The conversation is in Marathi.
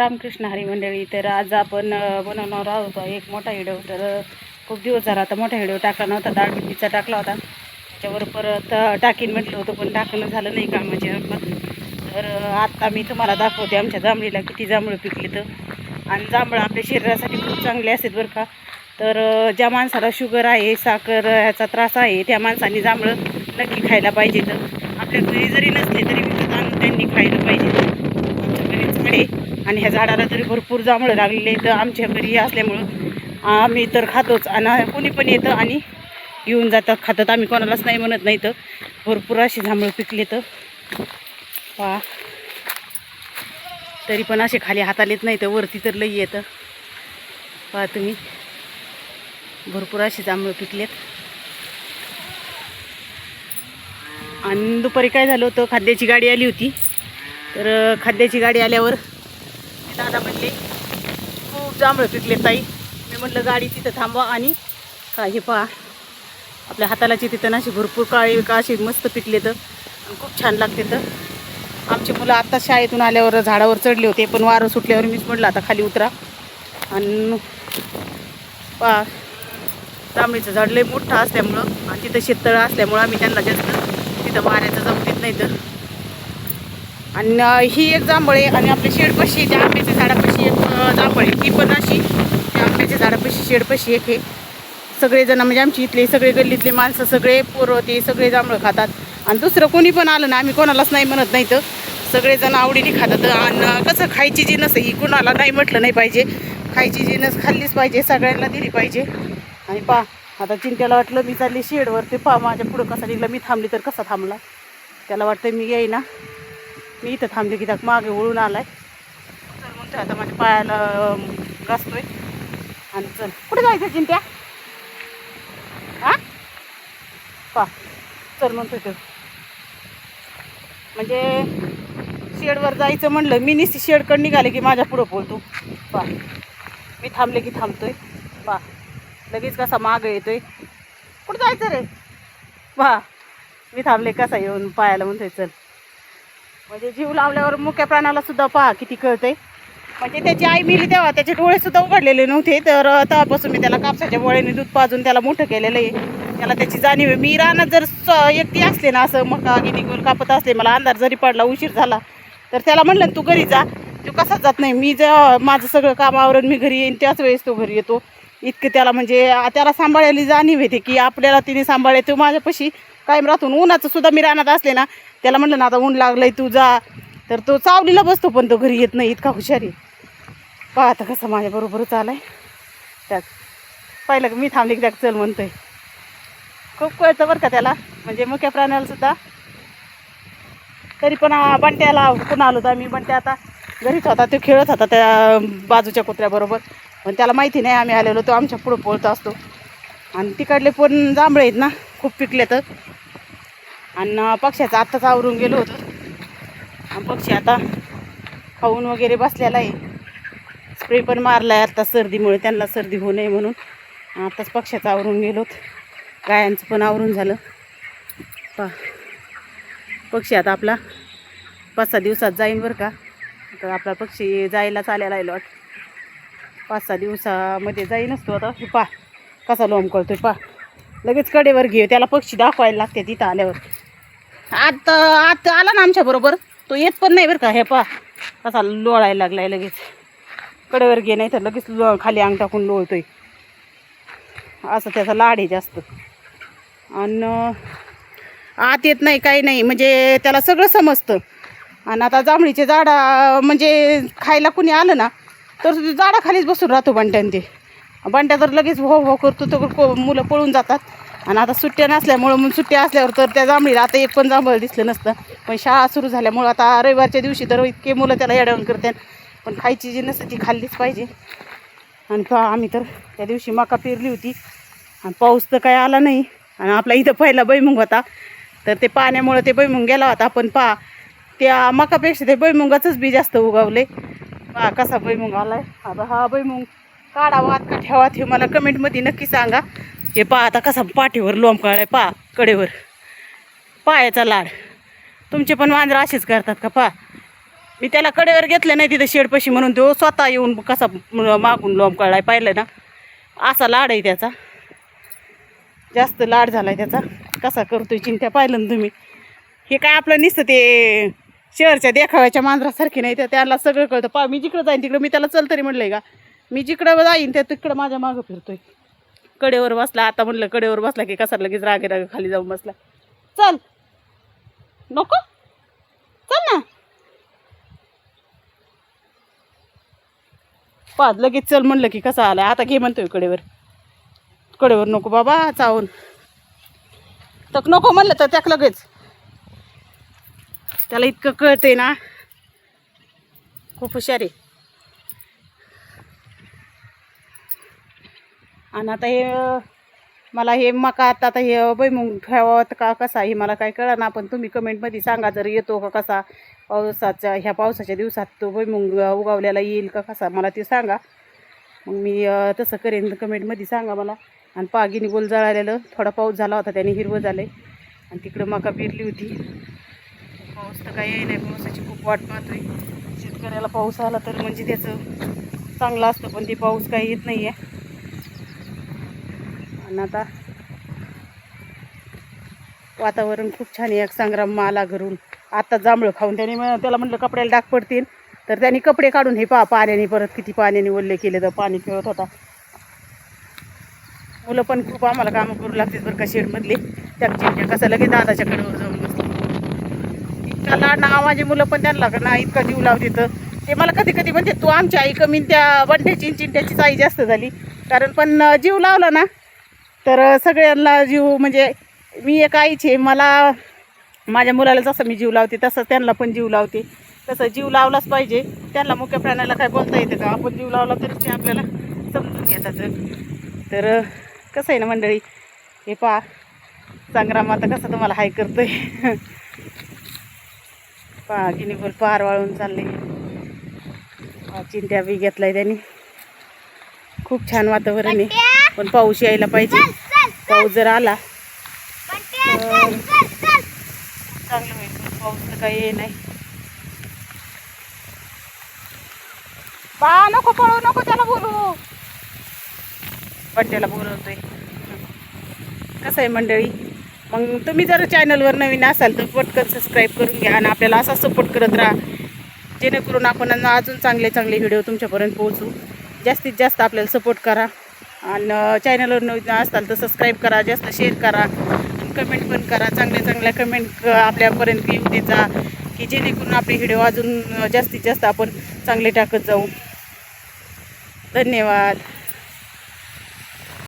रामकृष्ण हरी मंडळी. तर आज आपण बनवणार आहोत एक मोठा व्हिडिओ. तर खूप दिवस झाला आता मोठा व्हिडिओ टाकला नव्हता. डाळ मिरचीचा टाकला होता, त्याच्यावर परत टाकीन म्हटलं होतं पण टाकणं झालं नाही कामाच्या. तर आत्ता मी तुम्हाला दाखवते आमच्या जांभळीला किती जांभळं पिकले. तर आणि जांभळं आपल्या शरीरासाठी खूप चांगले असतात बरं का. तर ज्या माणसाला शुगर आहे, साखर ह्याचा त्रास आहे, त्या माणसांनी जांभळं नक्की खायला पाहिजे. तर आपल्या घरी जरी नसले तरी विकत आणून त्यांनी खायला पाहिजे. आमच्या घरी झाडे आणि ह्या झाडाला तरी भरपूर जांभळं लागलेले. तर आमच्या घरी असल्यामुळं आम्ही तर खातोच आणि कोणी पण येतं आणि येऊन जातात, खातात. आम्ही कोणालाच नाही म्हणत नाही. तर भरपूर असे जांभळं पिकले. तर पहा, तरी पण असे खाली हाताला येत नाही, तर वरती तर लई येतं. पहा तुम्ही, भरपूर असे जांभळं पिकलेत. आणि दुपारी काय झालं होतं, खाद्याची गाडी आली होती. तर खाद्याची गाडी आल्यावर दादा म्हणले खूप जांभळं पिकले ताई. मी म्हटलं गाडी तिथं थांबवा आणि हे पहा आपल्या हातालाची तिथं अशी भरपूर काळी का अशी मस्त पिकले. तर खूप छान लागते. तर आमची मुलं आत्ता शाळेतून आल्यावर झाडावर चढले होते, पण वारं सुटल्यावर मीच म्हटलं आता खाली उतरा. आणि पहा, जांभळीचं झाड लय मोठं असल्यामुळं आणि तिथं शेततळं असल्यामुळं आम्ही त्यांना जास्त तिथं मारायचं जाऊ देत नाही. तर आणि ही एक जांभळ आहे आणि आपल्या शेडपाशी त्या आंब्याच्या झाडापाशी एक जांभळ आहे, ती पण अशी त्या आंब्याच्या झाडापाशी शेडपाशी एक हे. सगळेजण म्हणजे आमची इथले सगळे गल्लीतले माणसं सगळे पोरं ते सगळे जांभळं खातात. आणि दुसरं कोणी पण आलं ना, आम्ही कोणालाच नाही म्हणत नाही. तर सगळेजण आवडीने खातात. आणि कसं खायची जिनस ही कुणाला नाही म्हटलं नाही पाहिजे, खायची जिनस खाल्लीच पाहिजे, सगळ्यांना दिली पाहिजे. आणि पहा आता चिंट्याला वाटलं मी चालली शेडवर. ते पहा माझ्या पुढं कसा निघला, मी थांबली तर कसा थांबला. त्याला वाटतं मी येई ना, मी इथं थांबले की त्यात मागे वळून आलाय. चल म्हणतो आता माझ्या पायाला घासतोय. आणि चल कुठे जायचं चिंट्या, हा पा चल म्हणतोय. तर म्हणजे शेडवर जायचं म्हणलं, मी निस्ती शेडकडे निघाले की माझ्या पुढं बोलतो. पा मी थांबले की थांबतोय. पा लगेच कसा मागं येतोय. कुठं जायचं रे, पहा मी थांबले कसा येऊन पायाला म्हणतोय चल. म्हणजे जीव लावल्यावर मुक्या प्राण्याला सुद्धा पहा किती कळतंय. म्हणजे त्याची आई मिली तेव्हा त्याचे डोळे सुद्धा उघडलेले नव्हते. तर तेव्हापासून मी त्याला कापसाच्या बोळ्याने दूध पाजून त्याला मोठं केलेलं आहे. त्याला त्याची जाणीव आहे. मी रानात जर एकटी असले ना, असं मका गिनी घेऊन कापत असले, मला अंधार जरी पडला, उशीर झाला, तर त्याला म्हणलं तू घरी जा, तो कसाच जात नाही. मी जर माझं सगळं काम आवरून मी घरी येईन त्याच वेळेस तो घरी येतो. इतके त्याला म्हणजे त्याला सांभाळायला जाणीव येते की आपल्याला तिने सांभाळले. तो माझ्यापाशी कायम राहून उन्हाचं सुद्धा मी रानात असले ना, त्याला म्हणलं ना आता ऊन लागलंय तू जा, तर तो चावलीला बसतो पण तो घरी येत नाही. इतका हुशार आहे. पहा आता कसं माझ्याबरोबरच आलाय. त्यात पाहिलं की मी थांबले की त्यात चल म्हणतोय. खूप कळतं बरं का त्याला, म्हणजे मुक्या प्राण्याला सुद्धा. तरी पण बंट्याला पुन्हा आलो तर मी, बंट्या आता घरीच होता, तो खेळत होता त्या बाजूच्या कुत्र्याबरोबर. पण त्याला माहिती नाही आम्ही आलेलो, तो आमच्या पुढं पळत असतो. आणि तिकडले पण जांभळे आहेत ना, खूप पिकले. तर आणि पक्ष्याचं आत्ताच आवरून गेलो होतो. आणि पक्षी आता खाऊन वगैरे बसलेला आहे. स्प्रे पण मारला आहे आता सर्दीमुळे, त्यांना सर्दी होऊ नये म्हणून. आत्ताच पक्ष्याचं आवरून गेलोत. गायांचं पण आवरून झालं. पा पक्षी आता आपला 5-6 दिवसात जाईन बरं का. तर आपला पक्षी जायला चालायला आलो 5-6 दिवसामध्ये जाईनच तो. आता पा कसा लोंबकळतोय, पा लगेच कडेवर घे. त्याला पक्षी दाखवायला लागते तिथं आल्यावर. आता आला ना आमच्याबरोबर, तो येत पण नाही बरं का. हे पा कसा लोळायला लागलाय, लगेच कडेवर घे, नाही तर लगेच खाली अंग टाकून लोळतोय. असं त्याचा लाड आहे जास्त. आणि आत येत नाही, काही नाही, म्हणजे त्याला सगळं समजतं. आणि आता जांभळीचे झाडं म्हणजे खायला कुणी आलं ना, तर झाडाखालीच बसून राहतो बंट्यान. ते बंट्या तर लगेच हो करतो, तर मुलं पळून जातात. आणि आता सुट्ट्या नसल्यामुळं, मग सुट्ट्या असल्यावर तर त्या जांभळीला आता एक पण जांभळ दिसलं नसतं. पण शाळा सुरू झाल्यामुळं आता रविवारच्या दिवशी तर इतके मुलं त्याला येड्यावून करतात. पण खायची जी नसते ती खाल्लीच पाहिजे. आणि आम्ही तर त्या दिवशी मका पेरली होती आणि पाऊस तर काय आला नाही. आणि आपला इथं पहिला भुईमुग होता, तर ते पाण्यामुळं ते भुईमुग गेला होता. पण पहा त्या मकापेक्षा ते भुईमुगाचंच बी जास्त उगवले. पहा कसा भुईमुग आलाय. आता हा भुईमुग काढावा का ठेवा हे मला कमेंटमध्ये नक्की सांगा. हे पहा आता कसा पाठीवर लोंबकळाय, पहा कडेवर, पायाचा लाड. तुमचे पण वांजरं असेच करतात का? पहा मी त्याला कडेवर घेतलं नाही तिथं शेडपाशी म्हणून तो स्वतः येऊन कसा मागून लोंबकळलाय पाहिलं ना. असा लाड आहे त्याचा, जास्त लाड झालाय त्याचा. कसा करतोय चिंट्या पाहिलं ना तुम्ही. हे काय आपलं नुसतं ते शहरच्या देखाव्याच्या मांजरासारखी नाही, तर त्याला सगळं कळतं. मी जिकडं जाईन तिकडं, मी त्याला चल तरी म्हणलंय का, मी जिकडं जाईन त्या तिकडं माझ्या मागं फिरतोय. कडेवर बसला, आता म्हणलं कडेवर बसला की कसा लगेच रागे खाली जाऊन बसला. चल नको, चल ना. लगेच चल म्हणलं की कसा आलाय. आता घे म्हणतोय कडेवर. कडेवर नको बाबा चावून, तर नको म्हणलं तर त्याक लगेच. त्याला इतकं कळतंय ना, खूप हुशार आहे. आणि आता हे मला हे मका आता हे भुईमुग ठेवावं का कसा, हे मला काय कळलं ना. पण तुम्ही कमेंटमध्ये सांगा जर येतो का कसा, ह्या पावसाच्या दिवसात तो भुईमुग उगवलेला येईल का कसा, मला ते सांगा. मग मी तसं करेन. कमेंटमध्ये सांगा मला. आणि पागिनी गोल जळालेलं, थोडा पाऊस झाला होता त्याने हिरवं झालं आहे. आणि तिकडं मका पेरली होती. पाऊस तर काही नाही, पावसाची खूप वाट पाहतोय. शेतकऱ्याला पाऊस आला तर म्हणजे त्याचं चांगलं असतं, पण ते पाऊस काही येत नाही आहे. आणि आता वातावरण खूप छान आहे. संग्राम आला घरून आता जांभळं खाऊन. त्याला म्हटलं कपड्याला डाग पडतील, तर त्यांनी कपडे काढून हे पाण्याने परत किती पाण्याने ओल्ले केले, तर पाणी खेळत होता. मुलं पण खूप आम्हाला कामं करू लागतात बरं का शेडमधली. त्या चिंट्या कसं लगेच दादाच्या कडेवर जाऊन बसते. इतका लाड ना माझी मुलं पण त्यांना ना इतका जीव लावते. तर ते मला कधी कधी म्हणते तू आमची आई कमी, त्या बंड्याची चिंट्याचीच आई जास्त झाली. कारण पण जीव लावला ना तर सगळ्यांना जीव, म्हणजे मी एक आईचे, मला माझ्या मुलाला जसं मी जीव लावते तसं त्यांना पण जीव लावते. तसं जीव लावलाच पाहिजे. त्यांना मुख्य प्राण्याला काय बोलता येतं का, आपण जीव लावला तरीच ते आपल्याला समजून घेतात. तर कसं आहे ना मंडळी, हे पहा संग्राम आता कसं तुम्हाला हाय करतोय. पहा गिनीबोल पार वाळून चालले. चिंट्या बी घेतलाय त्यांनी. खूप छान वातावरण आहे, पण पाऊस यायला पाहिजे. पाऊस जर आला तर चांगलं होईल. पाऊस तर काही ये नाही. बा नको पळू, नको त्याला बोलू. बड्डेला बोलवतोय. कसं आहे मंडळी, मग तुम्ही जर चॅनलवर नवीन असाल तर पटकन सबस्क्राईब करून घ्या आणि आपल्याला असा सपोर्ट करत राहा, जेणेकरून आपण अजून चांगले चांगले व्हिडिओ तुमच्यापर्यंत पोहोचू. जास्तीत जास्त आपल्याला सपोर्ट करा. आणि चॅनलवर नवीन असाल तर सबस्क्राईब करा, जास्त शेअर करा, कमेंट पण करा. चांगल्या चांगल्या कमेंट आपल्यापर्यंत येऊ द्यायचा, की जेणेकरून आपले व्हिडिओ अजून जास्तीत जास्त आपण चांगले टाकत जाऊ. धन्यवाद.